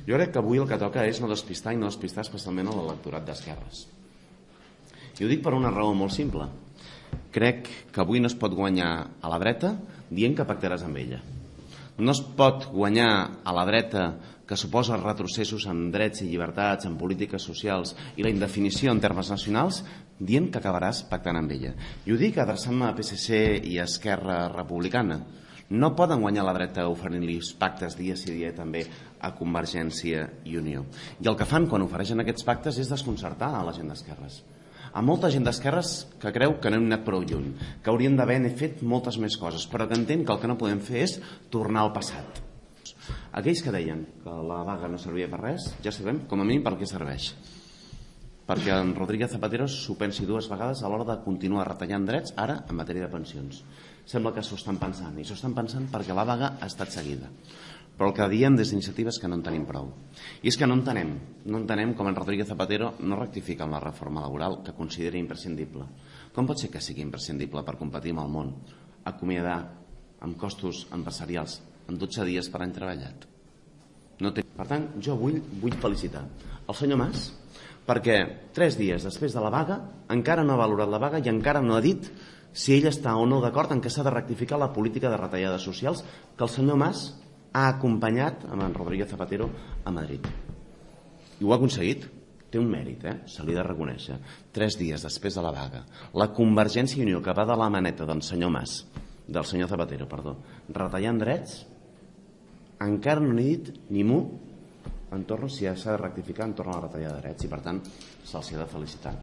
Jo crec que avui el que toca és no despistar, i no despistar especialment a l'electorat d'esquerres. I ho dic per una raó molt simple. Crec que avui no es pot guanyar a la dreta dient que pactaràs amb ella. No es pot guanyar a la dreta que suposa retrocessos en drets i llibertats, en polítiques socials i la indefinició en termes nacionals, dient que acabaràs pactant amb ella. I ho dic adreçant-me a PSC i a Esquerra Republicana. No poden guanyar la dreta oferint-li pactes dia sí dia també a Convergència i Unió. I el que fan quan ofereixen aquests pactes és desconcertar a la gent d'esquerres. A molta gent d'esquerres que creu que no hem anat prou lluny, que hauríem d'haver fet moltes més coses, però que entén que el que no podem fer és tornar al passat. Aquells que deien que la vaga no servia per res, ja sabem com a mínim per què serveix. Perquè en Rodríguez Zapatero s'ho pensi dues vegades a l'hora de continuar retallant drets, ara en matèria de pensions. Sembla que s'ho estan pensant, i s'ho estan pensant perquè la vaga ha estat seguida. Però el que diem des d'iniciativa és que no en tenim prou. I és que no entenem com en Rodríguez Zapatero no rectifica en la reforma laboral que considera imprescindible. Com pot ser que sigui imprescindible per competir amb el món, acomiadar amb costos empresarials en 12 dies per any treballat? Per tant, jo vull felicitar el senyor Mas perquè 3 dies després de la vaga encara no ha valorat la vaga i encara no ha dit si ell està o no d'acord en què s'ha de rectificar la política de retallades socials que el senyor Mas ha acompanyat amb en Rodríguez Zapatero a Madrid. I ho ha aconseguit. Té un mèrit, se li ha de reconèixer. 3 dies després de la vaga, la Convergència i Unió, que va de la maneta del senyor Zapatero, retallant drets, encara no n'ha dit ni mu entorn si s'ha de rectificar entorn a la retallada de drets, i per tant se'ls ha de felicitar.